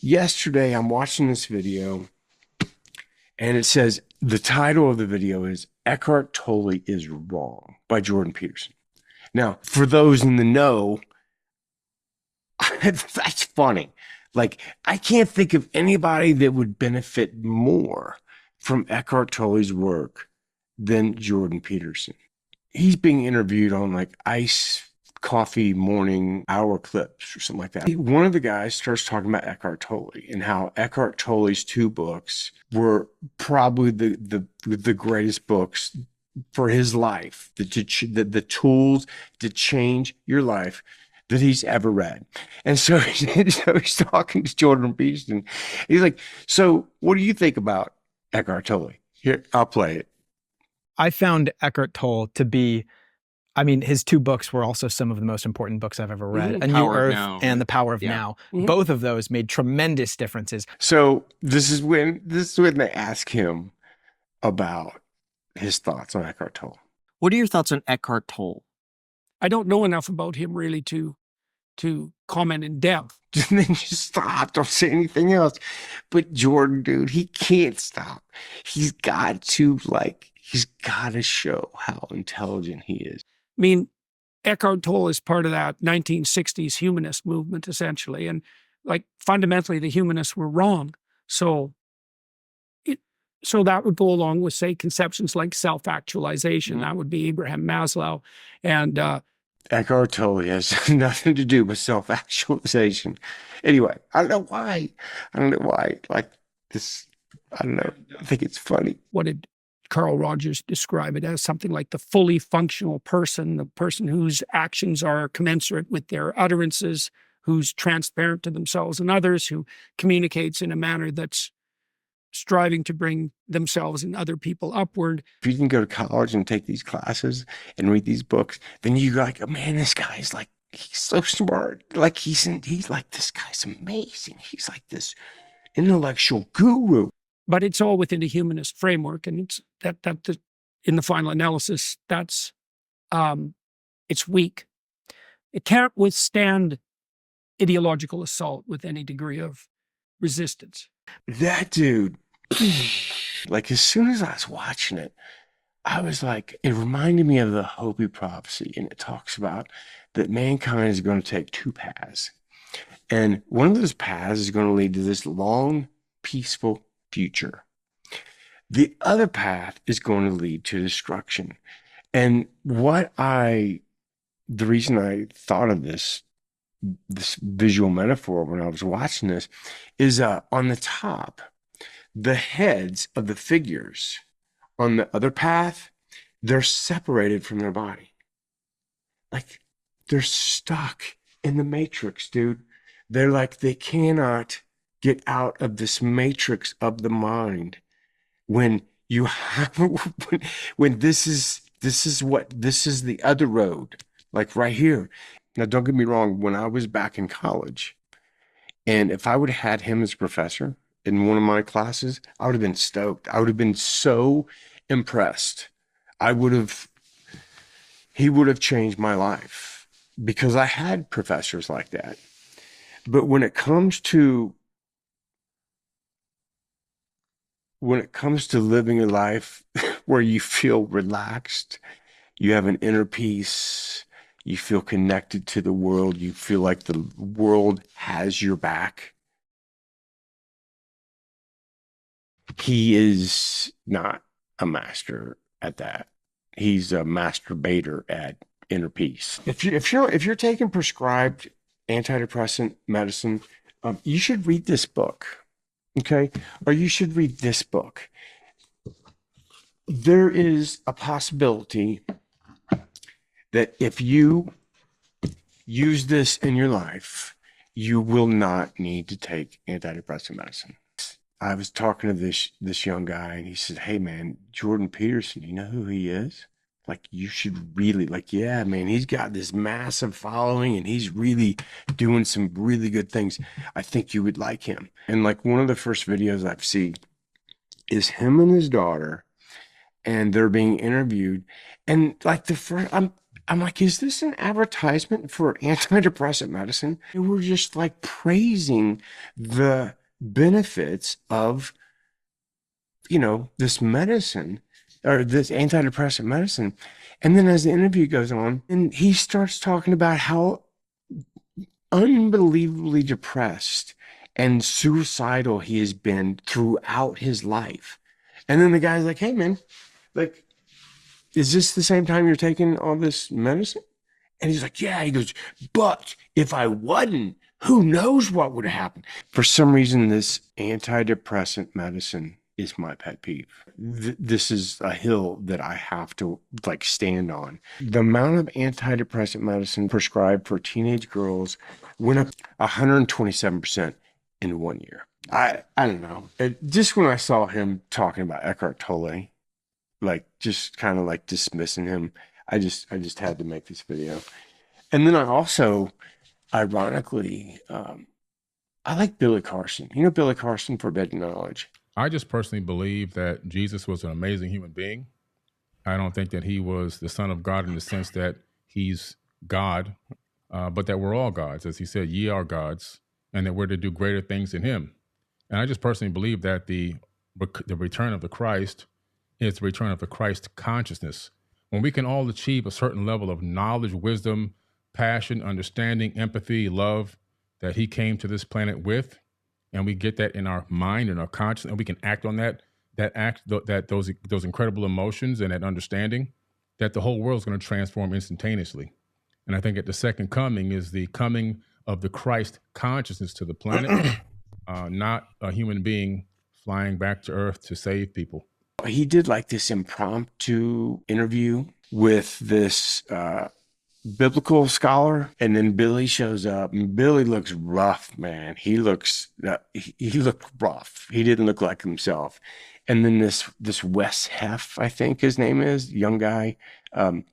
yesterday I'm watching this video and it says the title of the video is Eckart Tolle is Wrong by Jordan Peterson. Now, for those in the know, that's funny. Like, I can't think of anybody that would benefit more from Eckart Tolle's work than Jordan Peterson. He's being interviewed on like Ice Coffee Morning Hour clips or something like that. One of the guys starts talking about Eckart Tolle and how Eckart Tolle's two books were probably the greatest books for his life, the tools to change your life that he's ever read. And so he's talking to Jordan Peterson. He's like, so what do you think about Eckart Tolle? Here, I'll play it. I found Eckart Tolle to be, I mean, his two books were also some of the most important books I've ever read. A New Earth and The Power of Now. Both of those made tremendous differences. So this is when they ask him about his thoughts on Eckart Tolle. What are your thoughts on Eckart Tolle? I don't know enough about him really to comment in depth. Then just stop. Don't say anything else. But Jordan, dude, he can't stop. He's got to show how intelligent he is. I mean, Eckart Tolle is part of that 1960s humanist movement, essentially. And like fundamentally, the humanists were wrong. So that would go along with, say, conceptions like self-actualization. That would be Abraham Maslow. And Eckart Tolle has nothing to do with self-actualization. Anyway, I don't know why. Like this, I don't know. I think it's funny. What did Carl Rogers describe it as? Something like the fully functional person, the person whose actions are commensurate with their utterances, who's transparent to themselves and others, who communicates in a manner that's striving to bring themselves and other people upward. If you can go to college and take these classes and read these books, then you're like, oh, man, this guy's like, he's so smart. Like he's like, this guy's amazing. He's like this intellectual guru. But it's all within a humanist framework, and it's that in the final analysis, that's it's weak. It can't withstand ideological assault with any degree of resistance. That dude, like as soon as I was watching it, I was like, it reminded me of the Hopi prophecy, and it talks about that mankind is going to take two paths, and one of those paths is going to lead to this long, peaceful future. The other path is going to lead to destruction. And the reason I thought of this visual metaphor when I was watching this is on the top, the heads of the figures on the other path, they're separated from their body. Like they're stuck in the matrix, dude. They're like, they cannot get out of this matrix of the mind when you have, when this is the other road, like right here. Now, don't get me wrong. When I was back in college, and if I would have had him as a professor in one of my classes, I would have been stoked. I would have been so impressed. He would have changed my life because I had professors like that. But when it comes to living a life where you feel relaxed, you have an inner peace, you feel connected to the world, you feel like the world has your back, he is not a master at that. He's a masturbator at inner peace. If you're taking prescribed antidepressant medicine, you should read this book. Okay, or you should read this book. There is a possibility that if you use this in your life, you will not need to take antidepressant medicine. I was talking to this young guy, and he said, hey man, Jordan Peterson, you know who he is? Like, you should really, like, yeah, man, he's got this massive following and he's really doing some really good things. I think you would like him. And like one of the first videos I've seen is him and his daughter, and they're being interviewed. And like I'm like, is this an advertisement for antidepressant medicine? And we're just like praising the benefits of, this medicine or this antidepressant medicine. And then as the interview goes on, and he starts talking about how unbelievably depressed and suicidal he has been throughout his life. And then the guy's like, hey, man, like, is this the same time you're taking all this medicine? And he's like, yeah. He goes, but if I wasn't, who knows what would have happened? For some reason, this antidepressant medicine is my pet peeve. This is a hill that I have to stand on. The amount of antidepressant medicine prescribed for teenage girls went up 127% in 1 year. I don't know. Just when I saw him talking about Eckart Tolle, just kind of dismissing him, I just had to make this video. And then I also, ironically, I like Billy Carson. You know Billy Carson, Forbidden Knowledge? I just personally believe that Jesus was an amazing human being. I don't think that he was the Son of God in the sense that he's God, but that we're all gods. As he said, ye are gods, and that we're to do greater things in him. And I just personally believe that the return of the Christ is the return of the Christ consciousness. When we can all achieve a certain level of knowledge, wisdom, passion, understanding, empathy, love that he came to this planet with, and we get that in our mind and our conscience, and we can act on those incredible emotions and that understanding, that the whole world is going to transform instantaneously. And I think at the second coming is the coming of the Christ consciousness to the planet, not a human being flying back to Earth to save people. He did this impromptu interview with this biblical scholar, and then Billy shows up, and Billy looks rough, man. He looked rough. He didn't look like himself. And then this Wes Huff, I think his name is, young guy,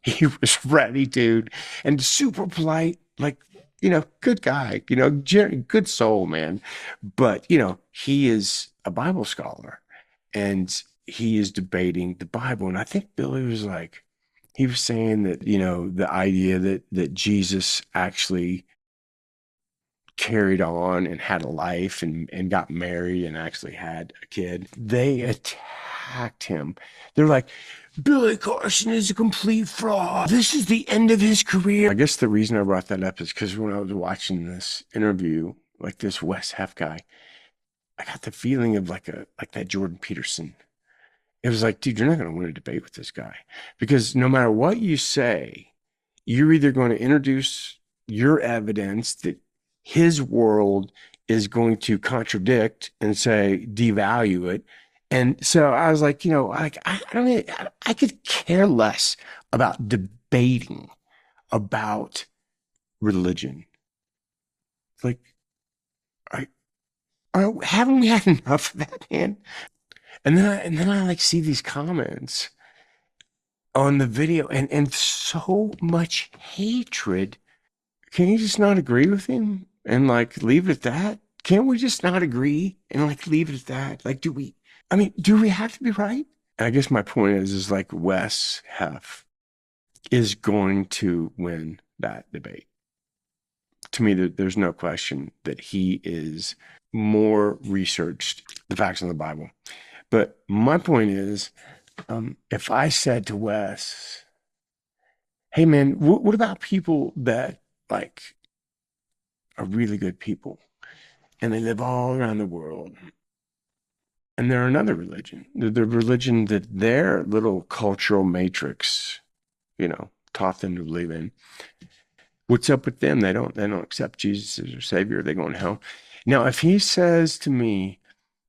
he was ready, dude, and super polite, good guy, good soul, man. But he is a Bible scholar, and he is debating the Bible. And I think Billy was he was saying that, the idea that Jesus actually carried on and had a life and got married and actually had a kid. They attacked him. They're like, Billy Carson is a complete fraud. This is the end of his career. I guess the reason I brought that up is because when I was watching this interview, this Wes Huff guy, I got the feeling of that Jordan Peterson. It was dude, you're not going to win a debate with this guy, because no matter what you say, you're either going to introduce your evidence that his world is going to contradict and say, devalue it. And so I was I could care less about debating about religion. Haven't we had enough of that, man? And then I see these comments on the video and so much hatred. Can you just not agree with him and leave it at that? Can't we just not agree and leave it at that? Do we have to be right? And I guess my point is Wes Huff is going to win that debate. To me, there's no question that he is more researched the facts in the Bible. But my point is, if I said to Wes, hey, man, what about people that are really good people and they live all around the world and they're another religion, the religion that their little cultural matrix, taught them to believe in? What's up with them? They don't accept Jesus as their savior. They're going to hell. Now, if he says to me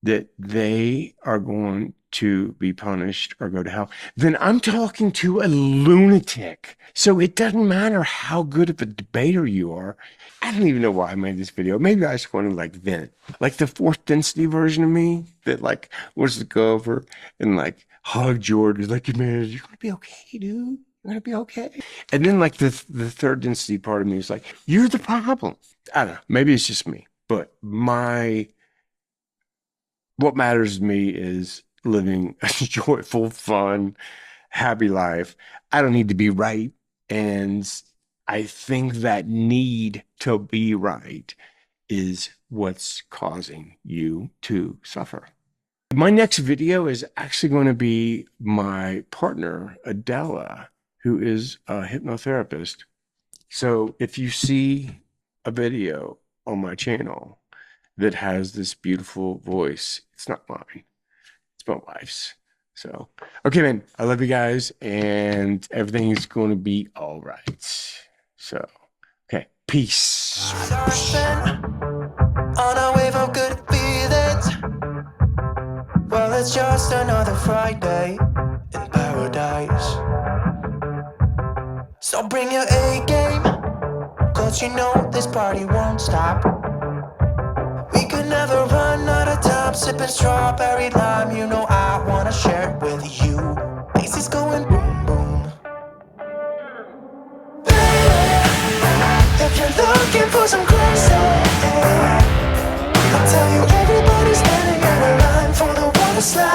that they are going to be punished or go to hell, then I'm talking to a lunatic. So it doesn't matter how good of a debater you are. I don't even know why I made this video. Maybe I just want to vent. The fourth density version of me that wants to go over and hug Jordan. Man, you're going to be okay, dude. You're going to be okay. And then the third density part of me is you're the problem. I don't know. Maybe it's just me. But what matters to me is living a joyful, fun, happy life. I don't need to be right And I think that need to be right is what's causing you to suffer. My next video is actually going to be my partner, Adela, who is a hypnotherapist. So if you see a video on my channel that has this beautiful voice, it's not mine, it's my wife's. So, okay, man, I love you guys, and everything's going to be all right. So, okay, peace. On a wave of good feelings. Well, it's just another Friday in paradise. So bring your A game, cause you know this party won't stop. We could never run out of time, sipping strawberry lime. You know I wanna share it with you. Faces going boom, boom. Baby, if you're looking for some crazy, I'll tell you everybody's standing in a line for the water slide.